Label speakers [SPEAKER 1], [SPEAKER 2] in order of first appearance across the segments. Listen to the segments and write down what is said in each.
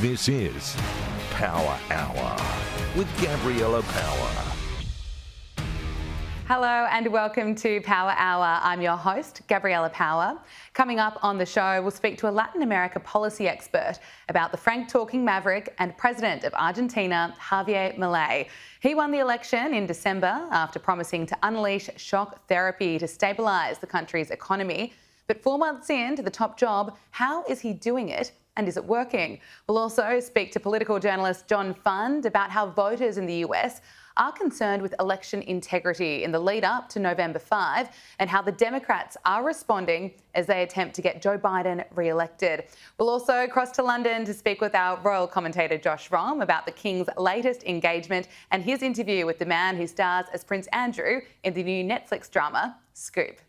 [SPEAKER 1] This is Power Hour with Gabriella Power.
[SPEAKER 2] Hello and welcome to Power Hour. I'm your host, Gabriella Power. Coming up on the show, we'll speak to a Latin America policy expert about the frank-talking maverick and president of Argentina, Javier Milei. He won the election in December after promising to unleash shock therapy to stabilise the country's economy. But 4 months into the top job, how is he doing it? And is it working? We'll also speak to political journalist John Fund about how voters in the US are concerned with election integrity in the lead up to November 5 and how the Democrats are responding as they attempt to get Joe Biden re-elected. We'll also cross to London to speak with our royal commentator Josh Rom about the King's latest engagement and his interview with the man who stars as Prince Andrew in the new Netflix drama, Scoop.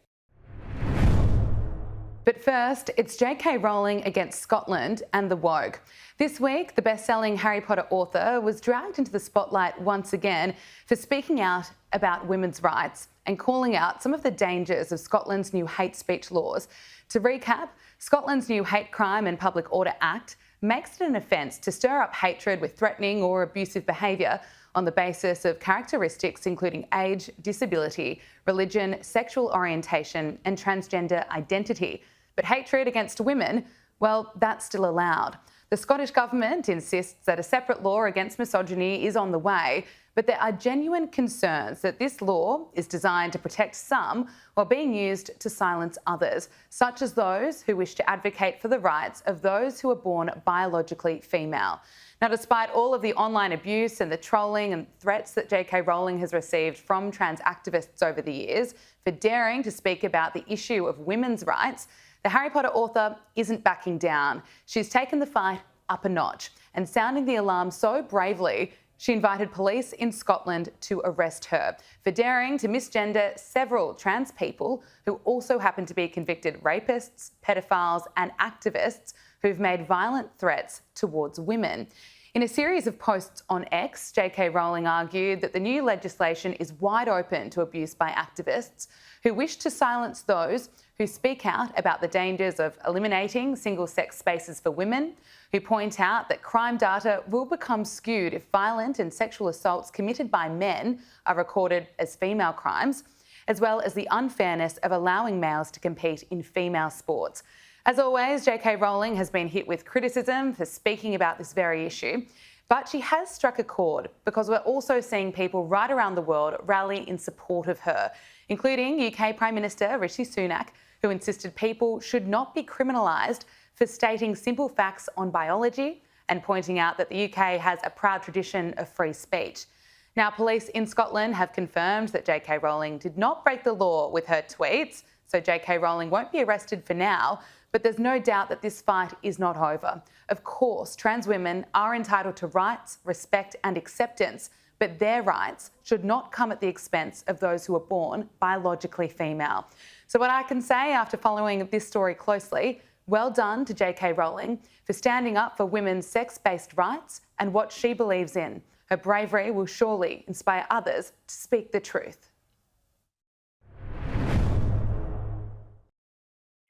[SPEAKER 2] But first, it's JK Rowling against Scotland and the woke. This week, the best-selling Harry Potter author was dragged into the spotlight once again for speaking out about women's rights and calling out some of the dangers of Scotland's new hate speech laws. To recap, Scotland's new Hate Crime and Public Order Act makes it an offence to stir up hatred with threatening or abusive behaviour on the basis of characteristics including age, disability, religion, sexual orientation and transgender identity. But hatred against women, well, that's still allowed. The Scottish Government insists that a separate law against misogyny is on the way, but there are genuine concerns that this law is designed to protect some while being used to silence others, such as those who wish to advocate for the rights of those who are born biologically female. Now, despite all of the online abuse and the trolling and threats that JK Rowling has received from trans activists over the years for daring to speak about the issue of women's rights, the Harry Potter author isn't backing down. She's taken the fight up a notch and sounding the alarm so bravely, she invited police in Scotland to arrest her for daring to misgender several trans people who also happen to be convicted rapists, pedophiles and activists who've made violent threats towards women. In a series of posts on X, JK Rowling argued that the new legislation is wide open to abuse by activists who wish to silence those who speak out about the dangers of eliminating single-sex spaces for women, who point out that crime data will become skewed if violent and sexual assaults committed by men are recorded as female crimes, as well as the unfairness of allowing males to compete in female sports. As always, JK Rowling has been hit with criticism for speaking about this very issue, but she has struck a chord because we're also seeing people right around the world rally in support of her, including UK Prime Minister Rishi Sunak, who insisted people should not be criminalised for stating simple facts on biology and pointing out that the UK has a proud tradition of free speech. Now, police in Scotland have confirmed that JK Rowling did not break the law with her tweets, so JK Rowling won't be arrested for now, but there's no doubt that this fight is not over. Of course, trans women are entitled to rights, respect and acceptance, but their rights should not come at the expense of those who are born biologically female. So what I can say after following this story closely, well done to JK Rowling for standing up for women's sex-based rights and what she believes in. Her bravery will surely inspire others to speak the truth.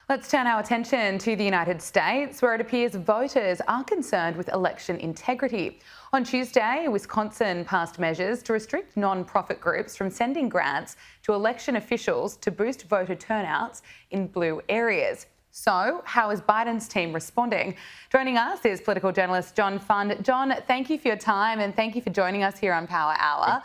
[SPEAKER 2] Let's turn our attention to the United States, where it appears voters are concerned with election integrity. On Tuesday, Wisconsin passed measures to restrict non-profit groups from sending grants to election officials to boost voter turnouts in blue areas. So, how is Biden's team responding? Joining us is political journalist John Fund. John, thank you for your time and thank you for joining us here on Power Hour.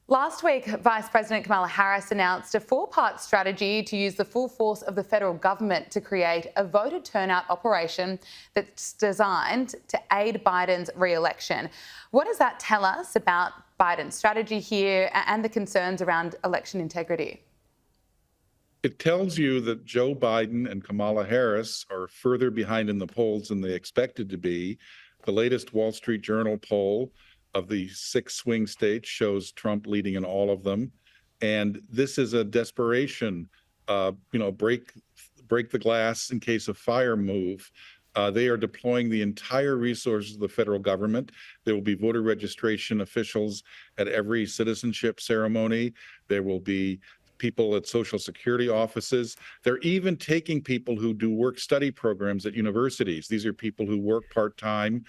[SPEAKER 2] Last week, Vice President Kamala Harris announced a 4-part strategy to use the full force of the federal government to create a voter turnout operation that's designed to aid Biden's re-election. What does that tell us about Biden's strategy here and the concerns around election integrity?
[SPEAKER 3] It tells you that Joe Biden and Kamala Harris are further behind in the polls than they expected to be. The latest Wall Street Journal poll of the 6 swing states shows Trump leading in all of them. And this is a desperation, break the glass in case of fire move. They are deploying the entire resources of the federal government. There will be voter registration officials at every citizenship ceremony. There will be people at Social Security offices. They're even taking people who do work-study programs at universities. These are people who work part-time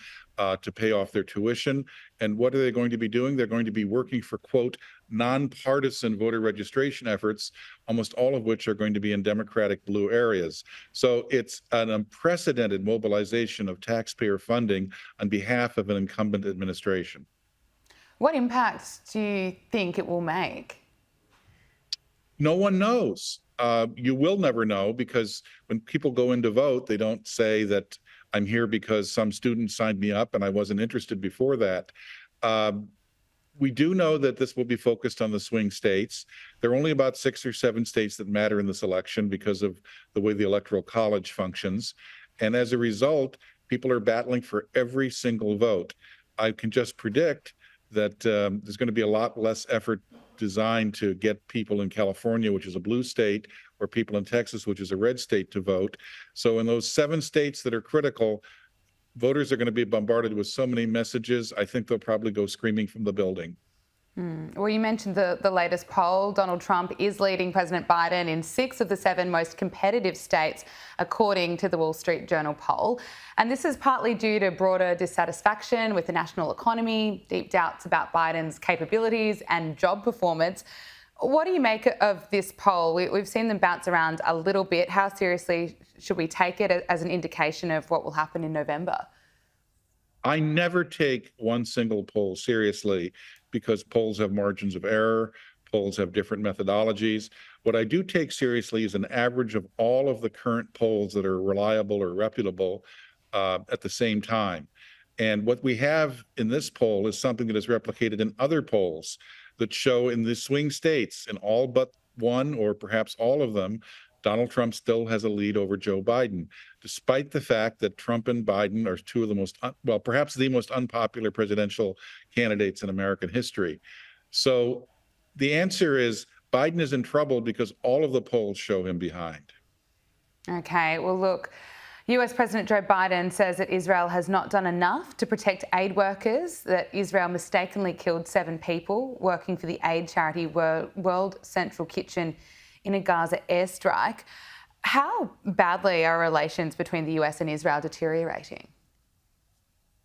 [SPEAKER 3] to pay off their tuition. And what are they going to be doing? They're going to be working for, quote, nonpartisan voter registration efforts, almost all of which are going to be in Democratic blue areas. So it's an unprecedented mobilization of taxpayer funding on behalf of an incumbent administration.
[SPEAKER 2] What impact do you think it will make?
[SPEAKER 3] No one knows. You will never know, because when people go in to vote, they don't say that I'm here because some student signed me up and I wasn't interested before that. We do know that this will be focused on the swing states. There are only about 6 or 7 states that matter in this election because of the way the Electoral College functions. And as a result, people are battling for every single vote. I can just predict that there's going to be a lot less effort designed to get people in California, which is a blue state, or people in Texas, which is a red state, to vote. So in those 7 states that are critical, voters are going to be bombarded with so many messages. I think they'll probably go screaming from the building.
[SPEAKER 2] Well, you mentioned the latest poll. Donald Trump is leading President Biden in 6 of the 7 most competitive states, according to the Wall Street Journal poll. And this is partly due to broader dissatisfaction with the national economy, deep doubts about Biden's capabilities and job performance. What do you make of this poll? We've seen them bounce around a little bit. How seriously should we take it as an indication of what will happen in November?
[SPEAKER 3] I never take one single poll seriously, because polls have margins of error, polls have different methodologies. What I do take seriously is an average of all of the current polls that are reliable or reputable at the same time. And what we have in this poll is something that is replicated in other polls that show in the swing states, in all but one or perhaps all of them, Donald Trump still has a lead over Joe Biden, despite the fact that Trump and Biden are 2 of the most, well, perhaps the most unpopular presidential candidates in American history. So the answer is Biden is in trouble because all of the polls show him behind.
[SPEAKER 2] Okay, well, look, US President Joe Biden says that Israel has not done enough to protect aid workers, that Israel mistakenly killed 7 people working for the aid charity World Central Kitchen in a Gaza airstrike. How badly are relations between the US and Israel deteriorating?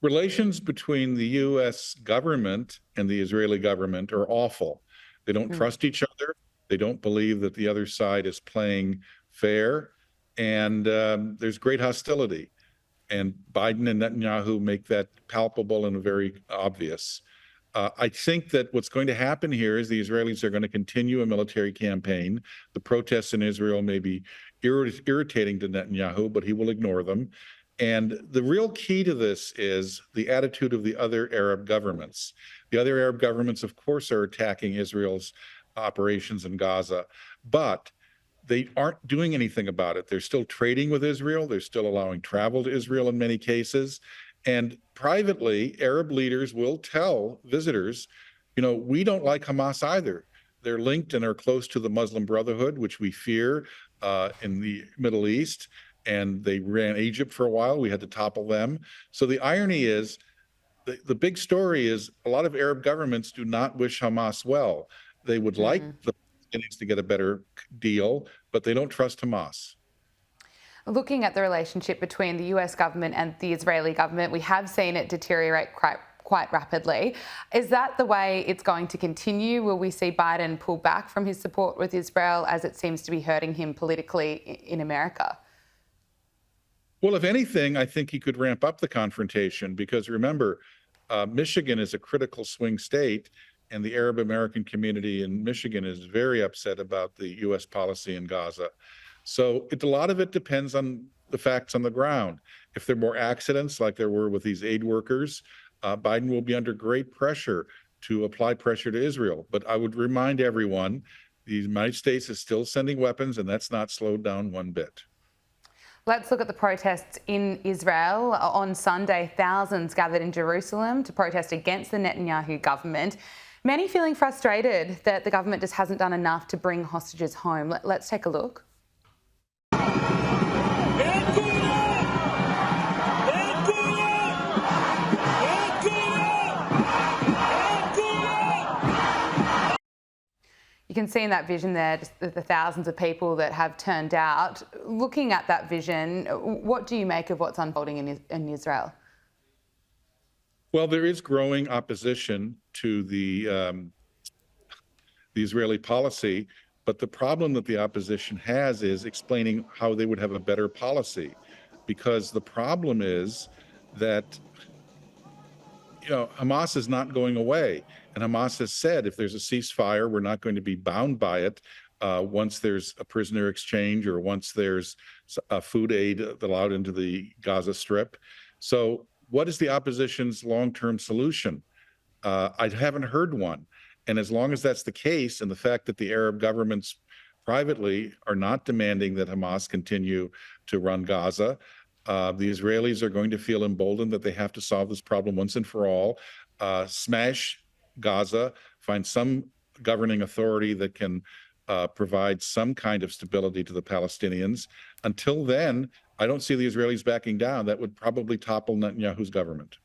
[SPEAKER 3] Relations between the US government and the Israeli government are awful. They don't trust each other. They don't believe that the other side is playing fair. And there's great hostility. And Biden and Netanyahu make that palpable and very obvious. I think that what's going to happen here is the Israelis are going to continue a military campaign. The protests in Israel may be irritating to Netanyahu, but he will ignore them. And the real key to this is the attitude of the other Arab governments. The other Arab governments, of course, are attacking Israel's operations in Gaza, but they aren't doing anything about it. They're still trading with Israel. They're still allowing travel to Israel in many cases. And privately, Arab leaders will tell visitors, we don't like Hamas either. They're linked and are close to the Muslim Brotherhood, which we fear in the Middle East. And they ran Egypt for a while. We had to topple them. So the irony is, the big story is a lot of Arab governments do not wish Hamas well. They would like the Palestinians to get a better deal, but they don't trust Hamas.
[SPEAKER 2] Looking at the relationship between the US government and the Israeli government, we have seen it deteriorate quite rapidly. Is that the way it's going to continue? Will we see Biden pull back from his support with Israel, as it seems to be hurting him politically in America?
[SPEAKER 3] Well, if anything, I think he could ramp up the confrontation, because remember, Michigan is a critical swing state, and the Arab American community in Michigan is very upset about the U.S. policy in Gaza. So a lot of it depends on the facts on the ground. If there are more accidents like there were with these aid workers, Biden will be under great pressure to apply pressure to Israel. But I would remind everyone, the United States is still sending weapons, and that's not slowed down one bit.
[SPEAKER 2] Let's look at the protests in Israel. On Sunday, thousands gathered in Jerusalem to protest against the Netanyahu government. Many feeling frustrated that the government just hasn't done enough to bring hostages home. Let's take a look. You You can see in that vision there just the thousands of people that have turned out. Looking at that vision, what do you make of what's unfolding in Israel?
[SPEAKER 3] Well, there is growing opposition to the Israeli policy, but the problem that the opposition has is explaining how they would have a better policy, because the problem is that Hamas is not going away, and Hamas has said if there's a ceasefire, we're not going to be bound by it. Once there's a prisoner exchange or once there's food aid allowed into the Gaza Strip. So what is the opposition's long-term solution? I haven't heard one. And as long as that's the case, and the fact that the Arab governments privately are not demanding that Hamas continue to run Gaza, the Israelis are going to feel emboldened that they have to solve this problem once and for all, smash Gaza, find some governing authority that can provide some kind of stability to the Palestinians. Until then, I don't see the Israelis backing down. That would probably topple Netanyahu's government.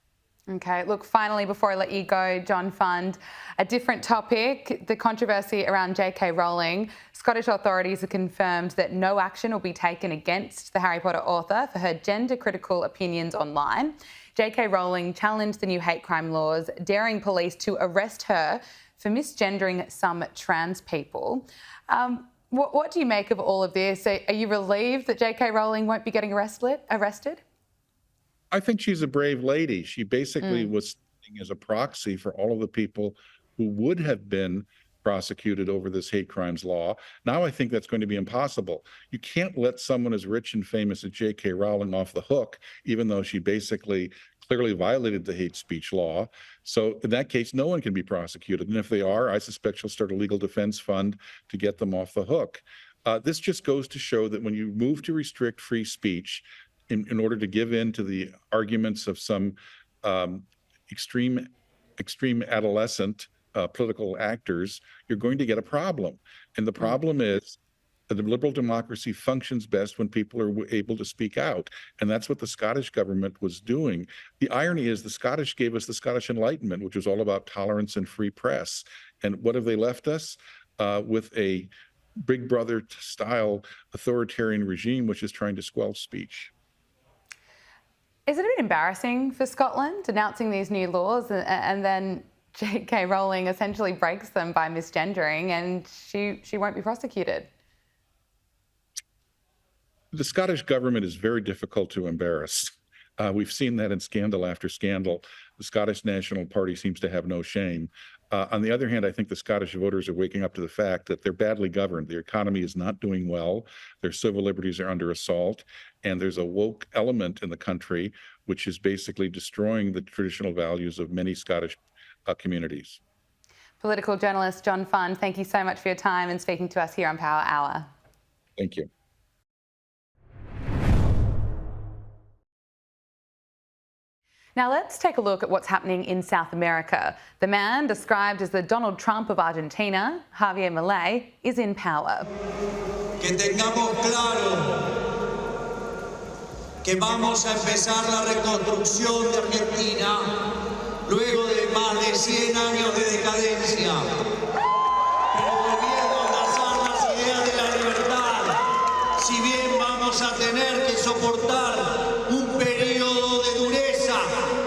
[SPEAKER 2] Okay, look, finally, before I let you go, John Fund, a different topic, the controversy around JK Rowling. Scottish authorities have confirmed that no action will be taken against the Harry Potter author for her gender-critical opinions online. JK Rowling challenged the new hate crime laws, daring police to arrest her for misgendering some trans people. What do you make of all of this? Are you relieved that JK Rowling won't be getting arrested?
[SPEAKER 3] I think she's a brave lady. She basically was standing as a proxy for all of the people who would have been prosecuted over this hate crimes law. Now I think that's going to be impossible. You can't let someone as rich and famous as JK Rowling off the hook, even though she basically clearly violated the hate speech law. So in that case, no one can be prosecuted. And if they are, I suspect she'll start a legal defense fund to get them off the hook. This just goes to show that when you move to restrict free speech, in order to give in to the arguments of some extreme adolescent political actors, you're going to get a problem. And the problem is that a liberal democracy functions best when people are able to speak out. And that's what the Scottish government was doing. The irony is the Scottish gave us the Scottish Enlightenment, which was all about tolerance and free press. And what have they left us? With a Big Brother style authoritarian regime, which is trying to squelch speech.
[SPEAKER 2] Is it a bit embarrassing for Scotland announcing these new laws and then JK Rowling essentially breaks them by misgendering and she won't be prosecuted?
[SPEAKER 3] The Scottish government is very difficult to embarrass. We've seen that in scandal after scandal. The Scottish National Party seems to have no shame. On the other hand, I think the Scottish voters are waking up to the fact that they're badly governed. Their economy is not doing well. Their civil liberties are under assault. And there's a woke element in the country, which is basically destroying the traditional values of many Scottish communities.
[SPEAKER 2] Political journalist John Fund, thank you so much for your time and speaking to us here on Power Hour.
[SPEAKER 3] Thank you.
[SPEAKER 2] Now let's take a look at what's happening in South America. The man described as the Donald Trump of Argentina, Javier Milei, is in power.
[SPEAKER 4] Que tengamos claro que vamos a empezar la reconstrucción de Argentina luego de más de 100 años de decadencia, pero volviendo a abrazar las ideas de la libertad. Si bien vamos a tener que soportar un periodo de dureza,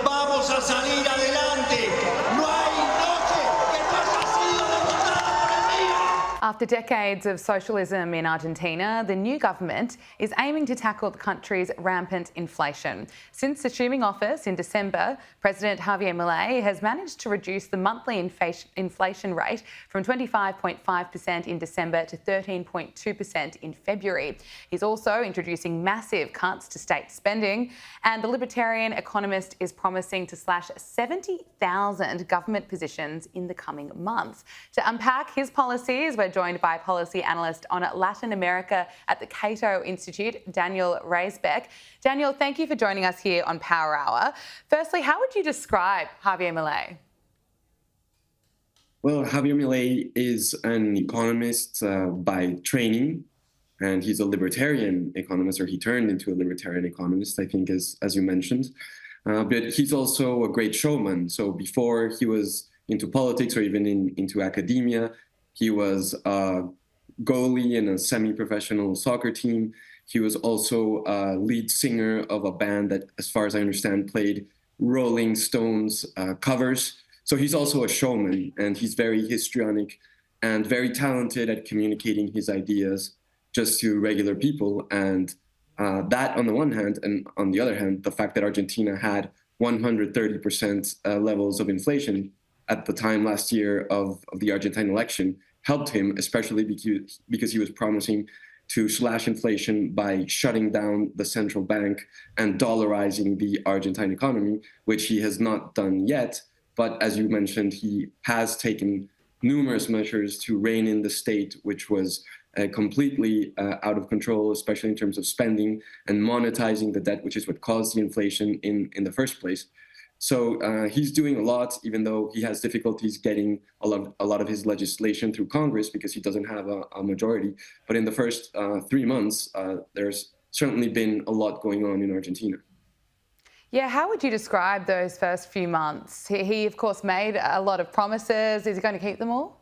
[SPEAKER 4] vamos a salir adelante. No hay noche que no haya sido derrotada por el día.
[SPEAKER 2] After decades of socialism in Argentina, the new government is aiming to tackle the country's rampant inflation. Since assuming office in December, President Javier Milei has managed to reduce the monthly inflation rate from 25.5% in December to 13.2% in February. He's also introducing massive cuts to state spending, and the Libertarian economist is promising to slash 70,000 government positions in the coming months. To unpack his policies, we're joined by policy analyst on Latin America at the Cato Institute, Daniel Reisbeck. Daniel, thank you for joining us here on Power Hour. Firstly, how would you describe Javier Milei?
[SPEAKER 5] Well, Javier Milei is an economist by training, and he's a libertarian economist, or he turned into a libertarian economist, I think, as you mentioned. But he's also a great showman. So before he was into politics or even into academia, He was a goalie in a semi-professional soccer team. He was also a lead singer of a band that, as far as I understand, played Rolling Stones covers. So he's also a showman, and he's very histrionic and very talented at communicating his ideas just to regular people. And that on the one hand, and on the other hand, the fact that Argentina had 130% levels of inflation at the time last year of the Argentine election helped him, especially because he was promising to slash inflation by shutting down the central bank and dollarizing the Argentine economy, which he has not done yet. But as you mentioned, he has taken numerous measures to rein in the state, which was completely out of control, especially in terms of spending and monetizing the debt, which is what caused the inflation in the first place. So he's doing a lot, even though he has difficulties getting a lot of his legislation through Congress because he doesn't have a majority. But in the first 3 months, there's certainly been a lot going on in Argentina.
[SPEAKER 2] Yeah, how would you describe those first few months? He of course, made a lot of promises. Is he going to keep them all?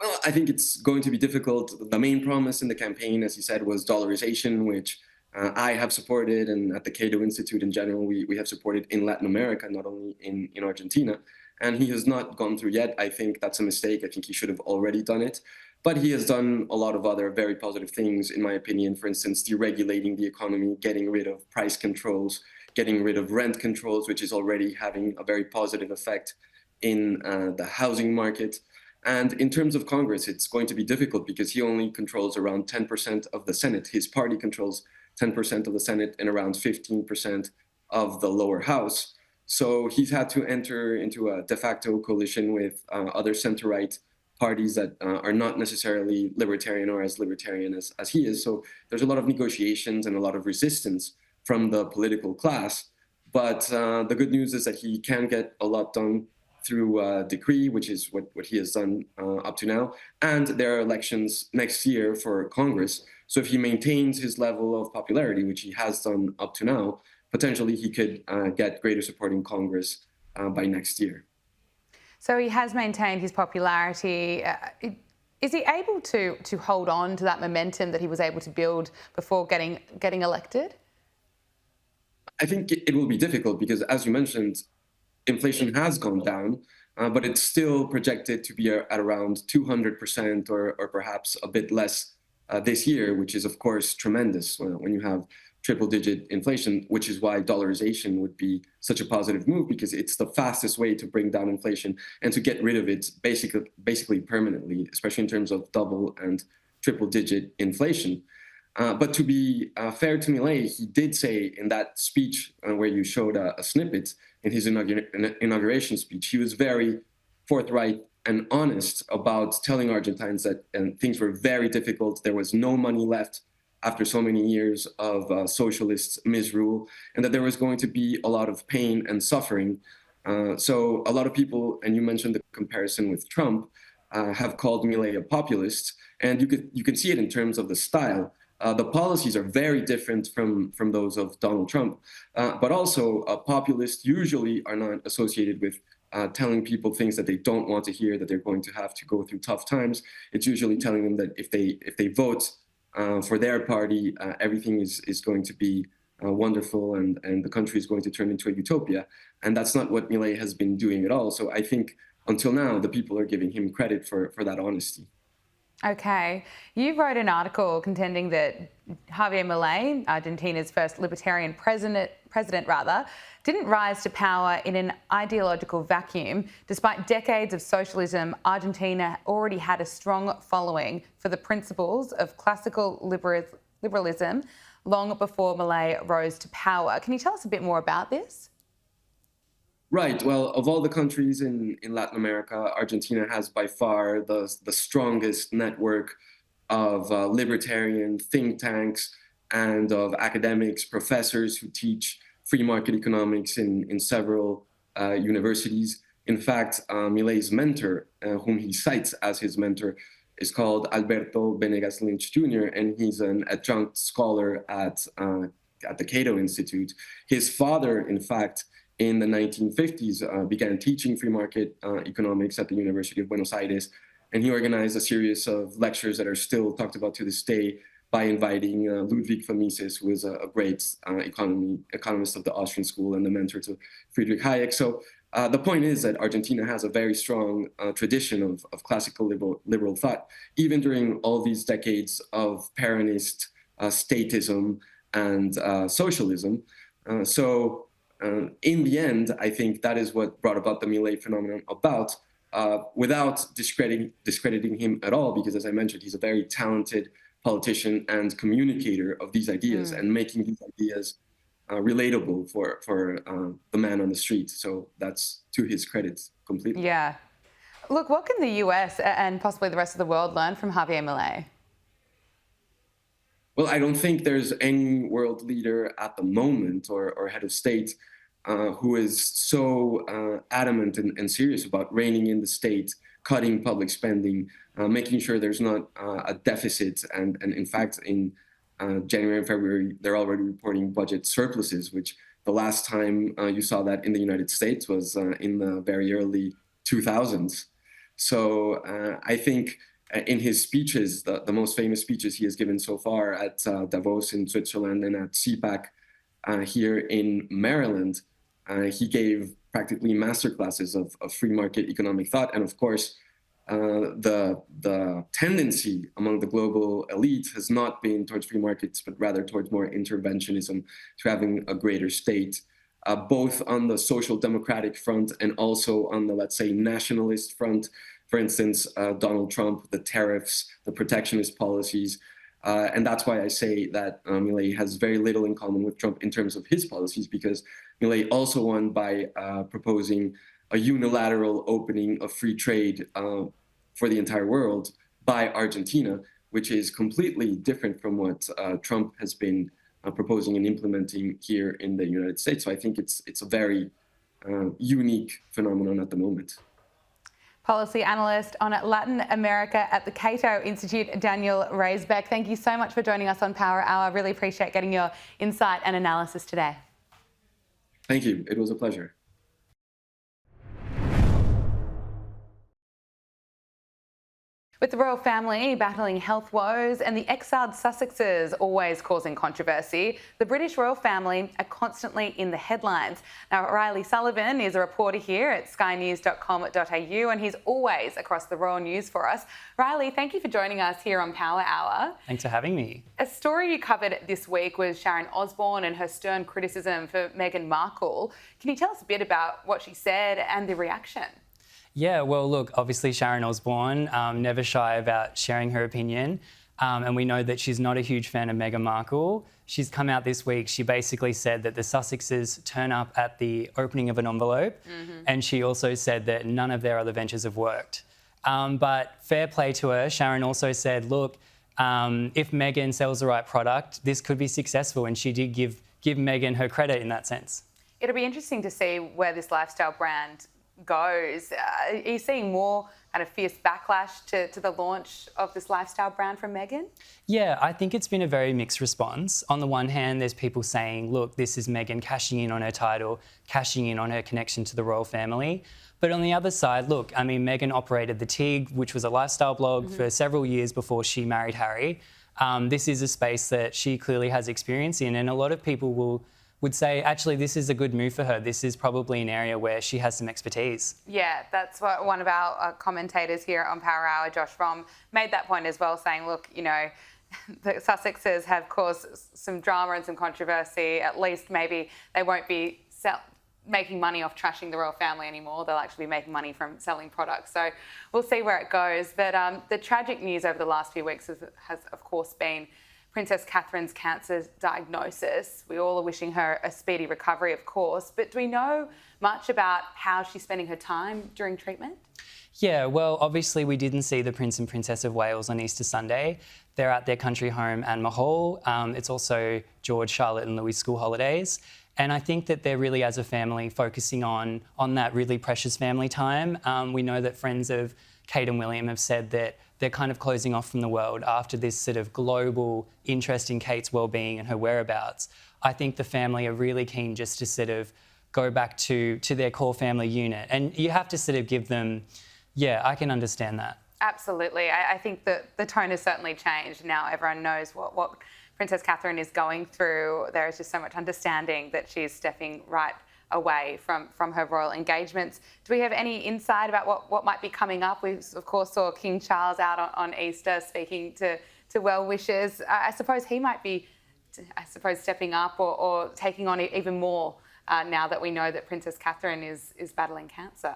[SPEAKER 5] Well, I think it's going to be difficult. The main promise in the campaign, as he said, was dollarization, which I have supported, and at the Cato Institute in general, we have supported in Latin America, not only in Argentina. And he has not gone through yet. I think that's a mistake. I think he should have already done it. But he has done a lot of other very positive things, in my opinion. For instance, deregulating the economy, getting rid of price controls, getting rid of rent controls, which is already having a very positive effect in the housing market. And in terms of Congress, it's going to be difficult because he only controls around 10% of the Senate. His party controls 10% of the Senate and around 15% of the lower house. So he's had to enter into a de facto coalition with other center-right parties that are not necessarily libertarian or as libertarian as he is. So there's a lot of negotiations and a lot of resistance from the political class. But the good news is that he can get a lot done through a decree, which is what he has done up to now. And there are elections next year for Congress. So if he maintains his level of popularity, which he has done up to now, potentially he could get greater support in Congress by next year.
[SPEAKER 2] So he has maintained his popularity. Is he able to hold on to that momentum that he was able to build before getting elected?
[SPEAKER 5] I think it will be difficult because, as you mentioned, inflation has gone down, but it's still projected to be at around 200% or perhaps a bit less this year, which is, of course, tremendous when you have triple-digit inflation, which is why dollarization would be such a positive move, because it's the fastest way to bring down inflation and to get rid of it basically permanently, especially in terms of double and triple-digit inflation. But to be fair to Milei, he did say in that speech where you showed a snippet in his inauguration speech, he was very forthright and honest about telling Argentines that things were very difficult. There was no money left after so many years of socialist misrule, and that there was going to be a lot of pain and suffering. So a lot of people, and you mentioned the comparison with Trump, have called Milei a populist, and you can see it in terms of the style. The policies are very different from those of Donald Trump, but also populists usually are not associated with telling people things that they don't want to hear, that they're going to have to go through tough times. It's usually telling them that if they vote for their party, everything is going to be wonderful and the country is going to turn into a utopia. And that's not what Milei has been doing at all. So I think until now, the people are giving him credit for that honesty.
[SPEAKER 2] Okay. You wrote an article contending that Javier Milei, Argentina's first libertarian president, didn't rise to power in an ideological vacuum. Despite decades of socialism, Argentina already had a strong following for the principles of classical liberalism long before Milei rose to power. Can you tell us a bit more about this?
[SPEAKER 5] Right. Well, of all the countries in Latin America, Argentina has by far the strongest network of libertarian think tanks and of academics, professors who teach free market economics in several universities. In fact, Milei's mentor, whom he cites as his mentor, is called Alberto Venegas Lynch Jr., and he's an adjunct scholar at the Cato Institute. His father, in fact, in the 1950s, began teaching free market economics at the University of Buenos Aires. And he organized a series of lectures that are still talked about to this day by inviting Ludwig von Mises, who is a great economist of the Austrian school and the mentor to Friedrich Hayek. So the point is that Argentina has a very strong tradition of classical liberal thought, even during all these decades of Peronist statism and socialism. In the end, I think that is what brought about the Milei phenomenon about, without discrediting him at all, because as I mentioned, he's a very talented politician and communicator of these ideas and making these ideas relatable for the man on the street. So that's to his credit completely.
[SPEAKER 2] Yeah. Look, what can the US and possibly the rest of the world learn from Javier Milei?
[SPEAKER 5] Well, I don't think there's any world leader at the moment or head of state who is so adamant and serious about reining in the state, cutting public spending, making sure there's not a deficit. And in fact, in January and February, they're already reporting budget surpluses, which the last time you saw that in the United States was in the very early 2000s. So I think in his speeches, the most famous speeches he has given so far at Davos in Switzerland and at CPAC here in Maryland, he gave practically masterclasses of free market economic thought. And of course, the tendency among the global elite has not been towards free markets, but rather towards more interventionism, to having a greater state, both on the social democratic front and also on the, let's say, nationalist front. For instance, Donald Trump, the tariffs, the protectionist policies. And that's why I say that Milei has very little in common with Trump in terms of his policies, because Milei also won by proposing a unilateral opening of free trade for the entire world by Argentina, which is completely different from what Trump has been proposing and implementing here in the United States. So I think it's a very unique phenomenon at the moment.
[SPEAKER 2] Policy analyst on Latin America at the Cato Institute, Daniel Raisbeck. Thank you so much for joining us on Power Hour. Really appreciate getting your insight and analysis today.
[SPEAKER 5] Thank you. It was a pleasure.
[SPEAKER 2] With the royal family battling health woes and the exiled Sussexes always causing controversy, the British royal family are constantly in the headlines. Now, Riley Sullivan is a reporter here at skynews.com.au and he's always across the royal news for us. Riley, thank you for joining us here on Power Hour.
[SPEAKER 6] Thanks for having me.
[SPEAKER 2] A story you covered this week was Sharon Osbourne and her stern criticism for Meghan Markle. Can you tell us a bit about what she said and the reaction?
[SPEAKER 6] Yeah, well, look, obviously Sharon Osbourne, never shy about sharing her opinion. And we know that she's not a huge fan of Meghan Markle. She's come out this week, she basically said that the Sussexes turn up at the opening of an envelope. And she also said that none of their other ventures have worked. But fair play to her, Sharon also said, look, if Meghan sells the right product, this could be successful. And she did give Meghan her credit in that sense.
[SPEAKER 2] It'll be interesting to see where this lifestyle brand goes. Are you seeing more kind of fierce backlash to the launch of this lifestyle brand from Meghan?
[SPEAKER 6] Yeah, I think it's been a very mixed response. On the one hand, there's people saying, look, this is Meghan cashing in on her title, cashing in on her connection to the royal family. But on the other side, look, I mean, Meghan operated The Tig, which was a lifestyle blog for several years before she married Harry. This is a space that she clearly has experience in, and a lot of people would say, actually, this is a good move for her. This is probably an area where she has some expertise.
[SPEAKER 2] Yeah, that's what one of our commentators here on Power Hour, Josh Rom, made that point as well, saying, look, you know, the Sussexes have caused some drama and some controversy. At least maybe they won't be making money off trashing the royal family anymore. They'll actually be making money from selling products. So we'll see where it goes. But the tragic news over the last few weeks has of course, been Princess Catherine's cancer diagnosis. We all are wishing her a speedy recovery, of course, but do we know much about how she's spending her time during treatment?
[SPEAKER 6] Yeah, well, obviously we didn't see the Prince and Princess of Wales on Easter Sunday. They're at their country home, Anne Hall. It's also George, Charlotte and Louis school holidays. And I think that they're really, as a family, focusing on that really precious family time. We know that friends of Kate and William have said that they're kind of closing off from the world after this sort of global interest in Kate's well-being and her whereabouts. I think the family are really keen just to sort of go back to their core family unit. And you have to sort of give them, yeah, I can understand that.
[SPEAKER 2] Absolutely. I think that the tone has certainly changed. Now everyone knows what Princess Catherine is going through. There is just so much understanding that she's stepping right away from her royal engagements. Do we have any insight about what might be coming up? We, of course, saw King Charles out on Easter speaking to well-wishers. I suppose he might be, stepping up or taking on even more now that we know that Princess Catherine is battling cancer.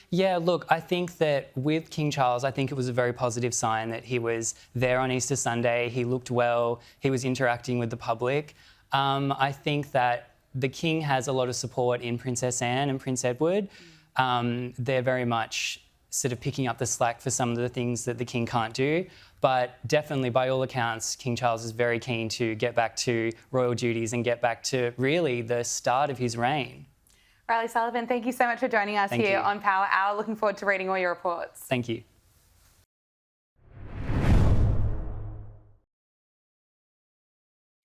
[SPEAKER 6] Yeah, look, I think that with King Charles, I think it was a very positive sign that he was there on Easter Sunday. He looked well. He was interacting with the public. I think that the King has a lot of support in Princess Anne and Prince Edward. They're very much sort of picking up the slack for some of the things that the King can't do. But definitely, by all accounts, King Charles is very keen to get back to royal duties and get back to really the start of his reign.
[SPEAKER 2] Riley Sullivan, thank you so much for joining us here on Power Hour. Looking forward to reading all your reports.
[SPEAKER 6] Thank you.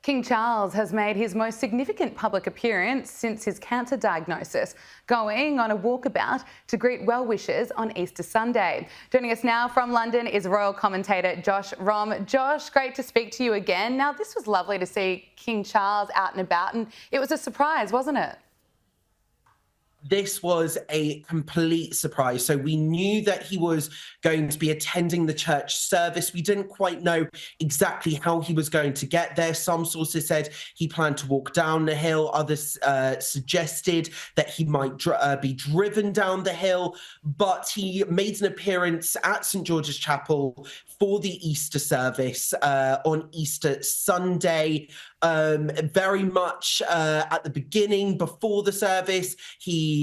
[SPEAKER 2] King Charles has made his most significant public appearance since his cancer diagnosis, going on a walkabout to greet well-wishers on Easter Sunday. Joining us now from London is royal commentator Josh Rom. Josh, great to speak to you again. Now, this was lovely to see King Charles out and about, and it was a surprise, wasn't it?
[SPEAKER 7] This was a complete surprise. So we knew that he was going to be attending the church service. We didn't quite know exactly how he was going to get there. Some sources said he planned to walk down the hill. Others suggested that he might be driven down the hill. But he made an appearance at St. George's Chapel for the Easter service on Easter Sunday. Very much at the beginning, before the service, he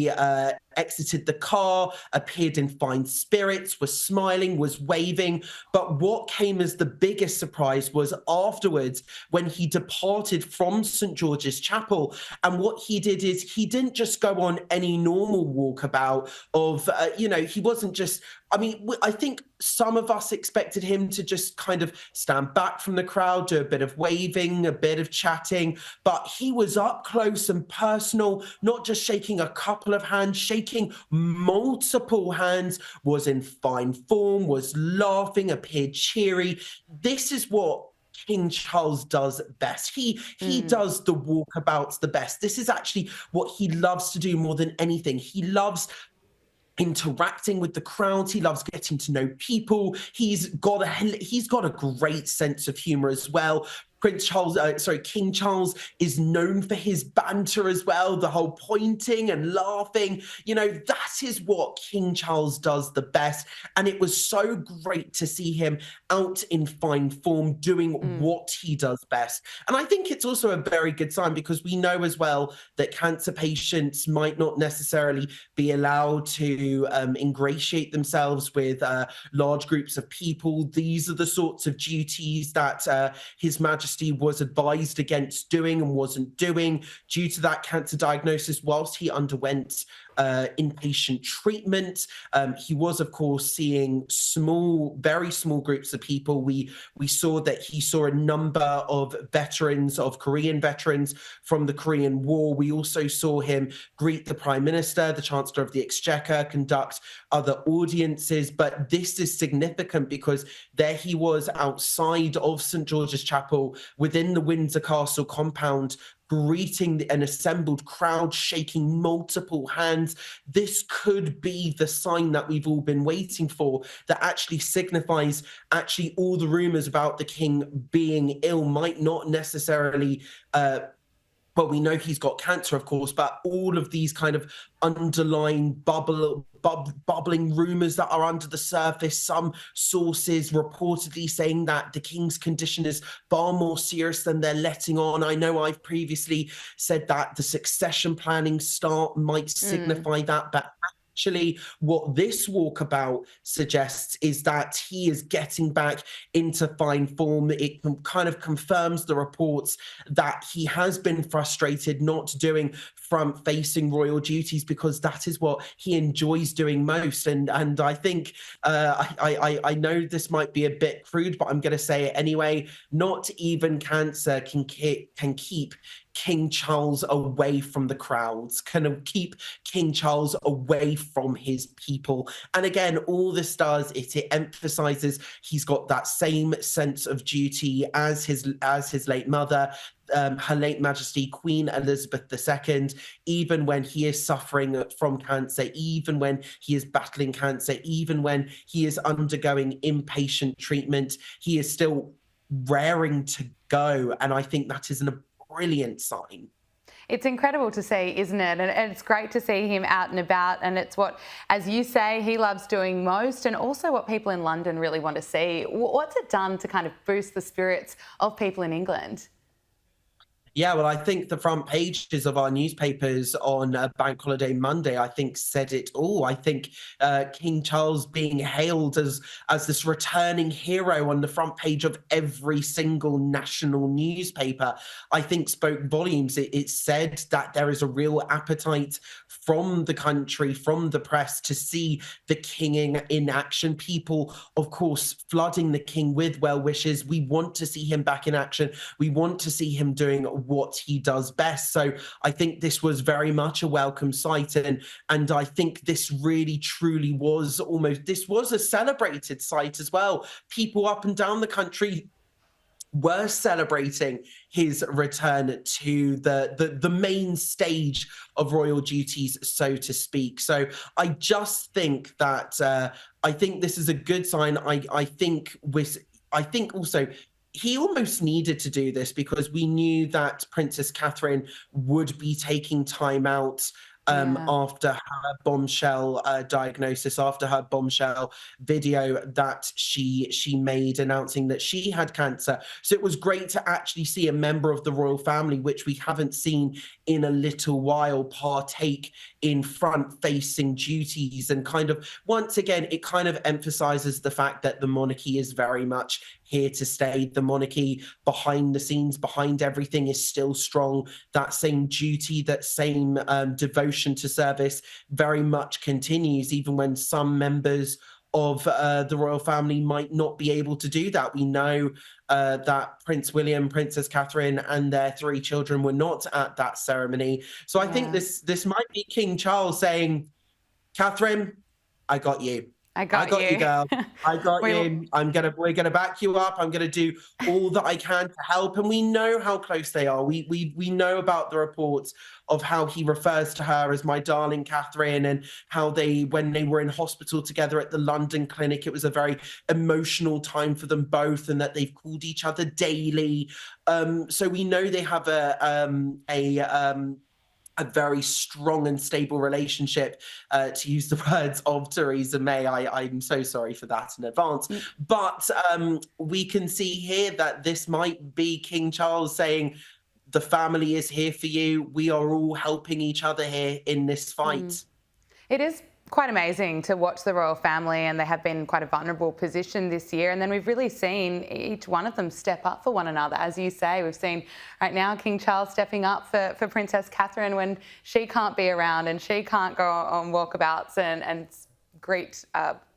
[SPEAKER 7] exited the car, appeared in fine spirits, was smiling, was waving. But what came as the biggest surprise was afterwards when he departed from St. George's Chapel. And what he did is he didn't just go on any normal walkabout of, he wasn't just, I think some of us expected him to just kind of stand back from the crowd, do a bit of waving, a bit of chatting, but he was up close and personal, not just shaking a couple of hands, shaking multiple hands, was in fine form, was laughing, appeared cheery. This is what King Charles does best. He does the walkabouts the best. This is actually what he loves to do more than anything. He loves interacting with the crowd. He loves getting to know people. He's got a great sense of humor as well. King Charles is known for his banter as well, the whole pointing and laughing. That is what King Charles does the best. And it was so great to see him out in fine form doing what he does best. And I think it's also a very good sign because we know as well that cancer patients might not necessarily be allowed to ingratiate themselves with large groups of people. These are the sorts of duties that His Majesty was advised against doing and wasn't doing due to that cancer diagnosis whilst he underwent inpatient treatment. He was, of course, seeing very small groups of people. We saw that he saw a number of Korean veterans from the Korean War. We also saw him greet the Prime Minister, the Chancellor of the Exchequer, conduct other audiences. But this is significant because there he was outside of St. George's Chapel within the Windsor Castle compound, greeting an assembled crowd, shaking multiple hands. This could be the sign that we've all been waiting for, that actually signifies all the rumors about the king being ill might not necessarily well, we know he's got cancer, of course, but all of these kind of underlying bubbling rumors that are under the surface, some sources reportedly saying that the king's condition is far more serious than they're letting on. I know I've previously said that the succession planning start might signify that, but actually, what this walkabout suggests is that he is getting back into fine form. It kind of confirms the reports that he has been frustrated not doing front-facing royal duties because that is what he enjoys doing most. And I think I know this might be a bit crude, but I'm going to say it anyway. Not even cancer can keep King Charles away from the crowds, kind of keep King Charles away from his people. And again, all this does, it emphasizes he's got that same sense of duty as his late mother, Her late Majesty Queen Elizabeth II, even when he is suffering from cancer, even when he is battling cancer, even when he is undergoing inpatient treatment, he is still raring to go. And I think that is a brilliant sign.
[SPEAKER 2] It's incredible to see, isn't it? And it's great to see him out and about. And it's what, as you say, he loves doing most, and also what people in London really want to see. What's it done to kind of boost the spirits of people in England?
[SPEAKER 7] Yeah, well, I think the front pages of our newspapers on Bank Holiday Monday, I think, said it all. I think King Charles being hailed as this returning hero on the front page of every single national newspaper, I think spoke volumes. It said that there is a real appetite from the country, from the press, to see the king in action. People, of course, flooding the king with well wishes. We want to see him back in action. We want to see him doing what he does best. So I think this was very much a welcome sight, and I think this really truly was this was a celebrated sight as well. People up and down the country were celebrating his return to the main stage of royal duties, so to speak. So I just think that I think this is a good sign. I think also he almost needed to do this, because we knew that Princess Catherine would be taking time out after her bombshell diagnosis, after her bombshell video that she made announcing that she had cancer. So it was great to actually see a member of the royal family, which we haven't seen in a little while, partake in front-facing duties. And kind of, once again, it kind of emphasizes the fact that the monarchy is very much here to stay. The monarchy behind the scenes, behind everything, is still strong. That same duty, that same devotion to service very much continues, even when some members of the royal family might not be able to do that. We know that Prince William, Princess Catherine, and their 3 children were not at that ceremony. So I think this might be King Charles saying, Catherine, I got you. I got you, girl. I got you. We're gonna back you up. I'm gonna do all that I can to help. And we know how close they are. We know about the reports of how he refers to her as my darling Catherine, and how when they were in hospital together at the London clinic, it was a very emotional time for them both, and that they've called each other daily. So we know they have a very strong and stable relationship, to use the words of Theresa May. I'm so sorry for that in advance. But we can see here that this might be King Charles saying, the family is here for you. We are all helping each other here in this fight.
[SPEAKER 2] It is quite amazing to watch the royal family, and they have been in quite a vulnerable position this year. And then we've really seen each one of them step up for one another. As you say, we've seen right now King Charles stepping up for Princess Catherine when she can't be around and she can't go on walkabouts and greet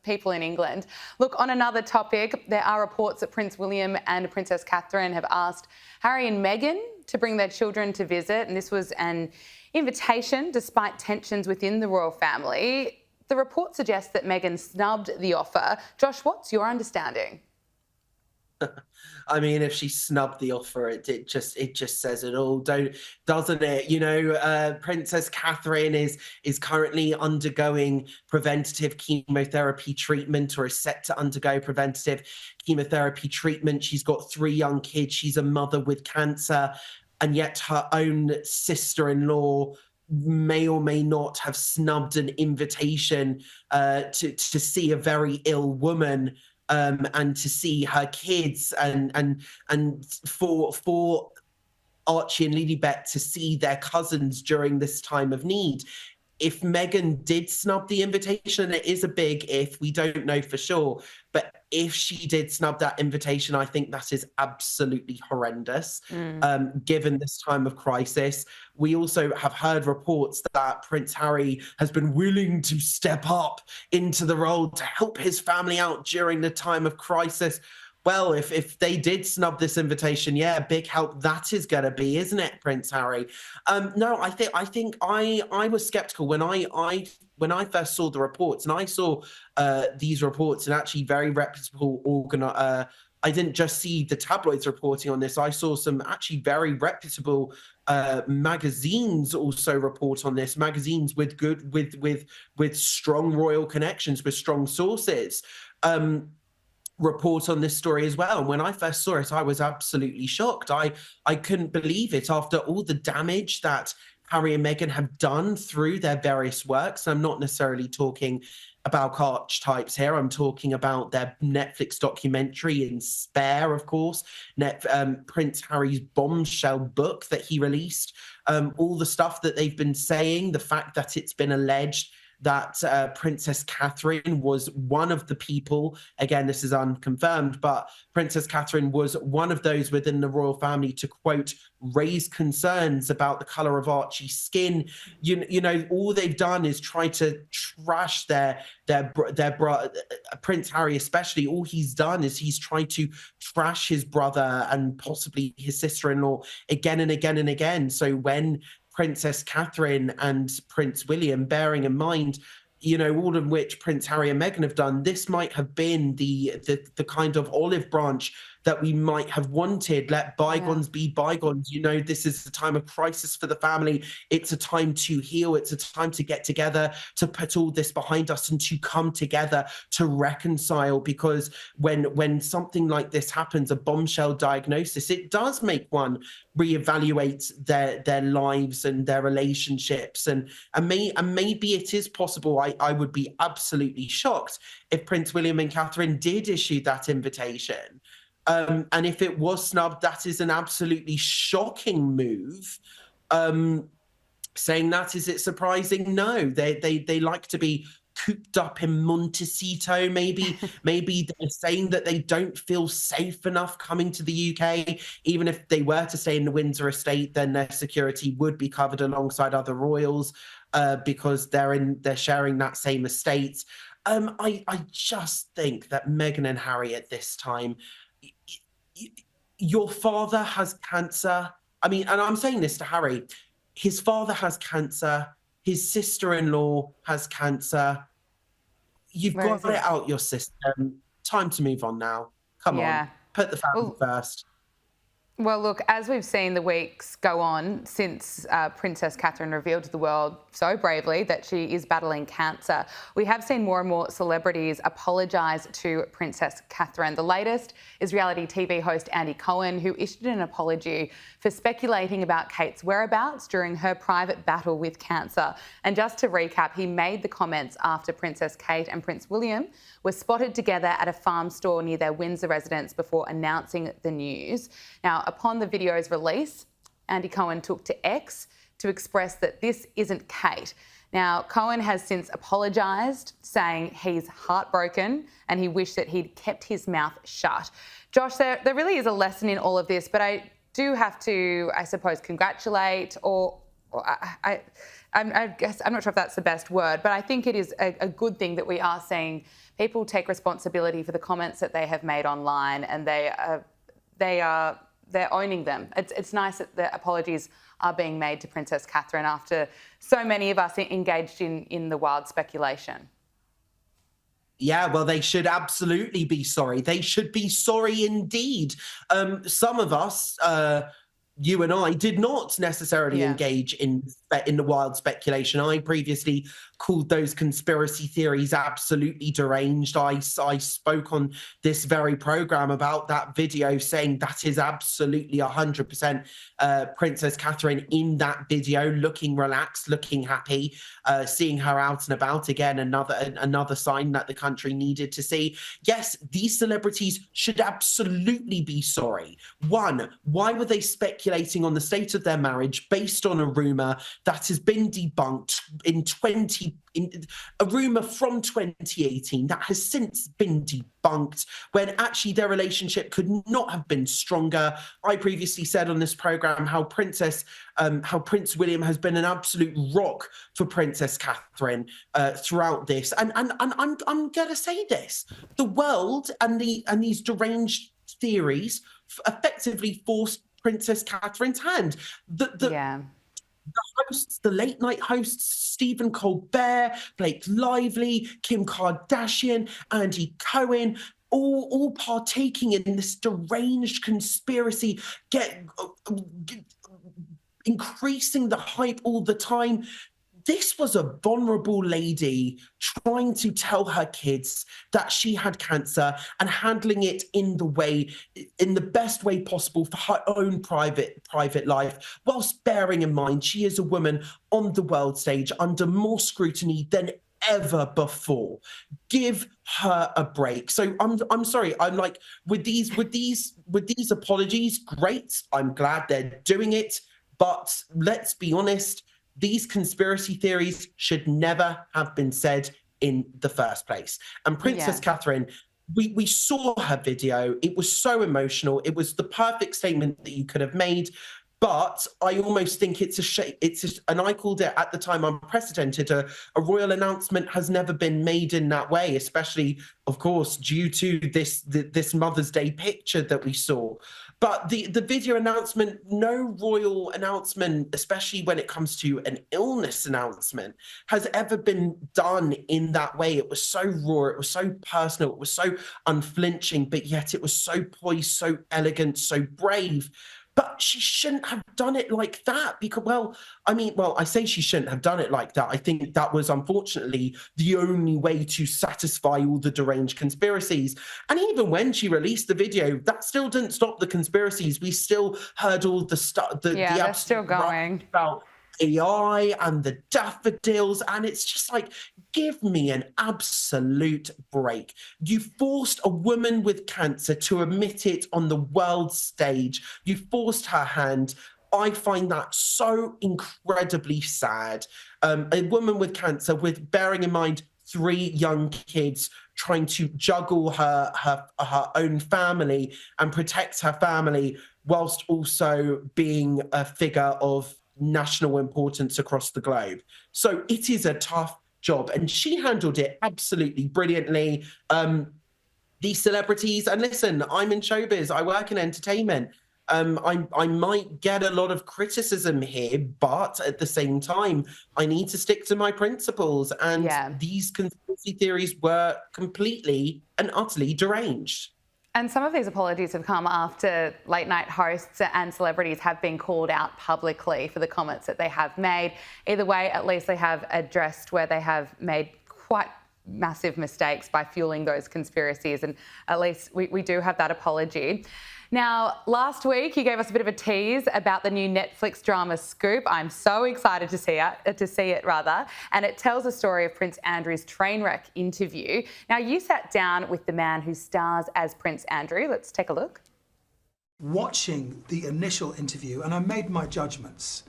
[SPEAKER 2] people in England. Look, on another topic, there are reports that Prince William and Princess Catherine have asked Harry and Meghan to bring their children to visit, and this was an invitation despite tensions within the royal family. The report suggests that Meghan snubbed the offer. Josh, what's your understanding?
[SPEAKER 7] I mean, if she snubbed the offer, it just says it all, doesn't it? You know, Princess Catherine is currently undergoing preventative chemotherapy treatment, or is set to undergo preventative chemotherapy treatment. She's got 3 young kids. She's a mother with cancer, and yet her own sister-in-law may or may not have snubbed an invitation to see a very ill woman, and to see her kids, and for Archie and Lilibet to see their cousins during this time of need. If Meghan did snub the invitation, it is a big if, we don't know for sure, but if she did snub that invitation, I think that is absolutely horrendous, given this time of crisis. We also have heard reports that Prince Harry has been willing to step up into the role to help his family out during the time of crisis. well, if they did snub this invitation, yeah, big help that is going to be, isn't it, Prince Harry? No, I think I was skeptical when I first saw the reports, and I saw these reports and actually very reputable I didn't just see the tabloids reporting on this. I saw some actually very reputable magazines also report on this. Magazines with strong royal connections, with strong sources. Report on this story as well. And when I first saw it, I was absolutely shocked. I couldn't believe it after all the damage that Harry and Meghan have done through their various works. I'm not necessarily talking about archetypes here. I'm talking about their Netflix documentary in Spare, of course, Prince Harry's bombshell book that he released, all the stuff that they've been saying, the fact that it's been alleged that Princess Catherine was one of the people, again, this is unconfirmed, but Princess Catherine was one of those within the royal family to, quote, raise concerns about the color of Archie's skin. You know, all they've done is try to trash their Prince Harry especially. All he's done is he's tried to trash his brother and possibly his sister-in-law again and again and again. So when Princess Catherine and Prince William, bearing in mind, you know, all of which Prince Harry and Meghan have done, this might have been the kind of olive branch that we might have wanted. Let bygones be bygones. You know, this is a time of crisis for the family. It's a time to heal. It's a time to get together, to put all this behind us and to come together, to reconcile. Because when something like this happens, a bombshell diagnosis, it does make one reevaluate their lives and their relationships. And maybe it is possible. I would be absolutely shocked if Prince William and Catherine did issue that invitation. And if it was snubbed, that is an absolutely shocking move. Saying that, is it surprising? No, they like to be cooped up in Montecito. Maybe they're saying that they don't feel safe enough coming to the UK. Even if they were to stay in the Windsor estate, then their security would be covered alongside other royals because they're sharing that same estate. I just think that Meghan and Harry at this time, your father has cancer. I mean, and I'm saying this to Harry, his father has cancer, his sister-in-law has cancer. You've got it out your system. Time to move on now. Come on, put the family first.
[SPEAKER 2] Well, look, as we've seen the weeks go on since Princess Catherine revealed to the world so bravely that she is battling cancer, we have seen more and more celebrities apologise to Princess Catherine. The latest is reality TV host Andy Cohen, who issued an apology for speculating about Kate's whereabouts during her private battle with cancer. And just to recap, he made the comments after Princess Kate and Prince William were spotted together at a farm store near their Windsor residence before announcing the news. Now, upon the video's release, Andy Cohen took to X to express that this isn't Kate. Now, Cohen has since apologised, saying he's heartbroken and he wished that he'd kept his mouth shut. Josh, there really is a lesson in all of this, but I do have to, I suppose, congratulate I guess, I'm not sure if that's the best word, but I think it is a good thing that we are seeing people take responsibility for the comments that they have made online, and they're owning them. It's nice that the apologies are being made to Princess Catherine after so many of us engaged in the wild speculation.
[SPEAKER 7] Yeah, well, they should absolutely be sorry. They should be sorry indeed. Some of us, you and I, did not necessarily engage in the wild speculation. I previously called those conspiracy theories absolutely deranged. I spoke on this very program about that video, saying that is absolutely 100% Princess Catherine in that video, looking relaxed, looking happy, seeing her out and about again. Another sign that the country needed to see. Yes, these celebrities should absolutely be sorry. One, why were they speculating on the state of their marriage based on a rumor that has been debunked a rumor from 2018 that has since been debunked, when actually their relationship could not have been stronger? I previously said on this program how Prince William has been an absolute rock for Princess Catherine throughout this, and I'm gonna say this: the world and these deranged theories effectively forced Princess Catherine's hand. Hosts, the late night hosts, Stephen Colbert, Blake Lively, Kim Kardashian, Andy Cohen, all partaking in this deranged conspiracy, increasing the hype all the time. This was a vulnerable lady trying to tell her kids that she had cancer and handling it in the best way possible for her own private life, whilst bearing in mind she is a woman on the world stage under more scrutiny than ever before. Give her a break. So I'm sorry. I'm like, with these apologies, great. I'm glad they're doing it, but let's be honest. These conspiracy theories should never have been said in the first place. And Princess Catherine, we saw her video. It was so emotional. It was the perfect statement that you could have made. But I almost think it's a shame. And I called it at the time unprecedented. A royal announcement has never been made in that way, especially, of course, due to this Mother's Day picture that we saw. But the video announcement, no royal announcement, especially when it comes to an illness announcement, has ever been done in that way. It was so raw, it was so personal, it was so unflinching, but yet it was so poised, so elegant, so brave. But she shouldn't have done it like that because, I say she shouldn't have done it like that. I think that was unfortunately the only way to satisfy all the deranged conspiracies. And even when she released the video, that still didn't stop the conspiracies. We still heard all the stuff.
[SPEAKER 2] They're still going.
[SPEAKER 7] About AI and the daffodils, and it's just like, give me an absolute break. You forced a woman with cancer to admit it on the world stage. You forced her hand. I find that so incredibly sad. A woman with cancer, with bearing in mind 3 young kids, trying to juggle her own family and protect her family, whilst also being a figure of national importance across the globe. So it is a tough job, and she handled it absolutely brilliantly. These celebrities, and listen, I'm in showbiz, I work in entertainment. I might get a lot of criticism here, but at the same time, I need to stick to my principles. And these conspiracy theories were completely and utterly deranged.
[SPEAKER 2] And some of these apologies have come after late night hosts and celebrities have been called out publicly for the comments that they have made. Either way, at least they have addressed where they have made quite massive mistakes by fueling those conspiracies. And at least we do have that apology. Now, last week, you gave us a bit of a tease about the new Netflix drama Scoop. I'm so excited to see it, and it tells the story of Prince Andrew's train wreck interview. Now, you sat down with the man who stars as Prince Andrew. Let's take a look.
[SPEAKER 8] Watching the initial interview, and I made my judgments,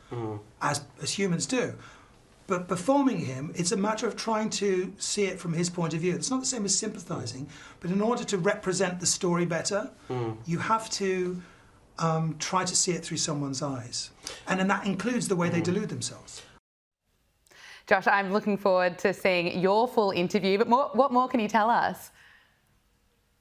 [SPEAKER 8] as humans do. But performing him, it's a matter of trying to see it from his point of view. It's not the same as sympathising, but in order to represent the story better, you have to try to see it through someone's eyes. And then that includes the way they delude themselves.
[SPEAKER 2] Josh, I'm looking forward to seeing your full interview, but what more can you tell us?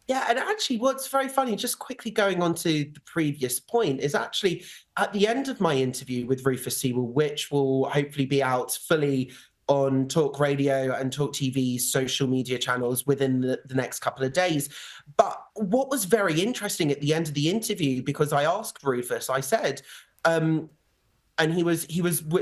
[SPEAKER 7] Yeah, and actually what's very funny, just quickly going on to the previous point, is actually at the end of my interview with Rufus Sewell, which will hopefully be out fully on Talk Radio and Talk TV's social media channels within the next couple of days. But what was very interesting at the end of the interview, because I asked Rufus, I said, and he was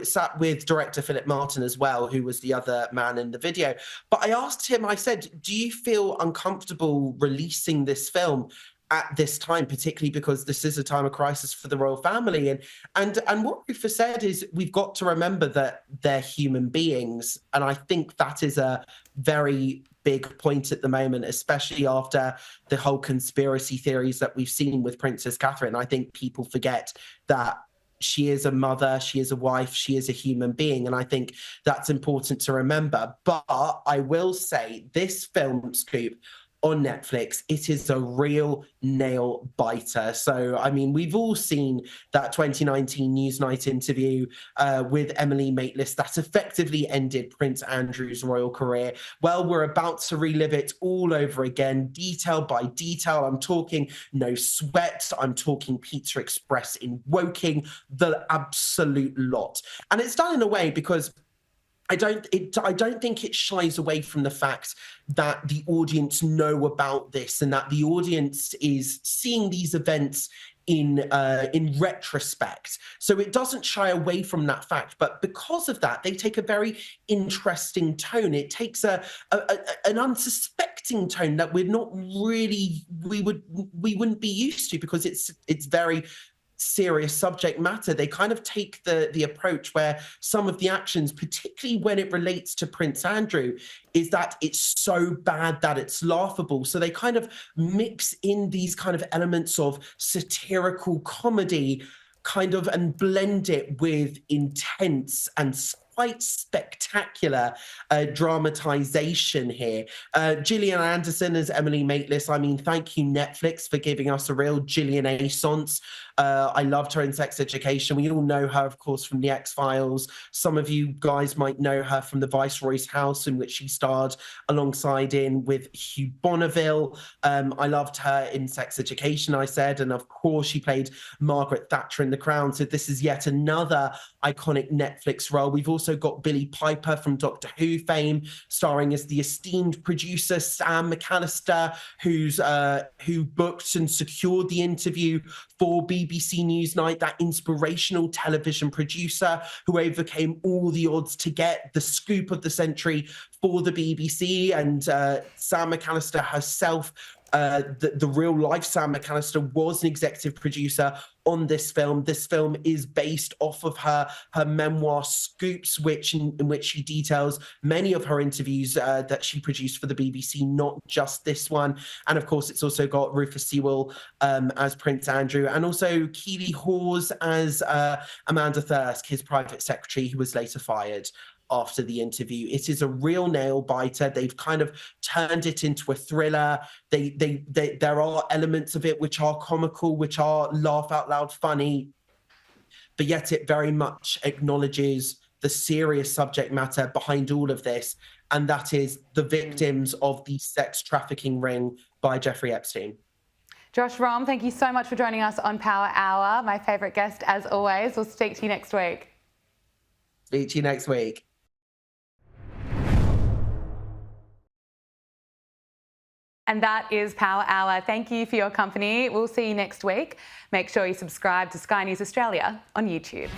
[SPEAKER 7] sat with director Philip Martin as well, who was the other man in the video. But I asked him, I said, do you feel uncomfortable releasing this film at this time, particularly because this is a time of crisis for the royal family? And what Rufus said is, we've got to remember that they're human beings. And I think that is a very big point at the moment, especially after the whole conspiracy theories that we've seen with Princess Catherine. I think people forget that she is a mother, she is a wife, she is a human being. And I think that's important to remember. But I will say this film, Scoop, on Netflix. It is a real nail biter. So, I mean, we've all seen that 2019 Newsnight interview with Emily Maitlis that effectively ended Prince Andrew's royal career. Well, we're about to relive it all over again, detail by detail. I'm talking no sweat. I'm talking Pizza Express in Woking, the absolute lot. And it's done in a way because I don't think it shies away from the fact that the audience know about this and that the audience is seeing these events in retrospect. So it doesn't shy away from that fact, but because of that, they take a very interesting tone. It takes an unsuspecting tone that we wouldn't be used to, because it's very serious subject matter. They kind of take the approach where some of the actions, particularly when it relates to Prince Andrew, is that it's so bad that it's laughable. So they kind of mix in these kind of elements of satirical comedy and blend it with intense and quite spectacular dramatization here. Gillian Anderson as Emily Maitlis. I mean, thank you, Netflix, for giving us a real Gillian Assance. I loved her in Sex Education. We all know her, of course, from The X-Files. Some of you guys might know her from The Viceroy's House, in which she starred alongside with Hugh Bonneville. I loved her in Sex Education, I said, and of course she played Margaret Thatcher in The Crown. So this is yet another iconic Netflix role. We've also got Billie Piper from Doctor Who fame, starring as the esteemed producer Sam McAllister, who booked and secured the interview for BBC Newsnight, that inspirational television producer who overcame all the odds to get the scoop of the century for the BBC. And Sam McAllister herself, the real life Sam McAllister, was an executive producer on this film. This film is based off of her memoir Scoops, in which she details many of her interviews that she produced for the BBC, not just this one. And of course, it's also got Rufus Sewell as Prince Andrew, and also Keely Hawes as Amanda Thirsk, his private secretary, who was later fired after the interview. It is a real nail biter. They've kind of turned it into a thriller. There are elements of it which are comical, which are laugh out loud funny, but yet it very much acknowledges the serious subject matter behind all of this, and that is the victims of the sex trafficking ring by Jeffrey Epstein.
[SPEAKER 2] Josh Romm, thank you so much for joining us on Power Hour. My favourite guest, as always. We'll speak to you next week.
[SPEAKER 7] Speak to you next week.
[SPEAKER 2] And that is Power Hour. Thank you for your company. We'll see you next week. Make sure you subscribe to Sky News Australia on YouTube.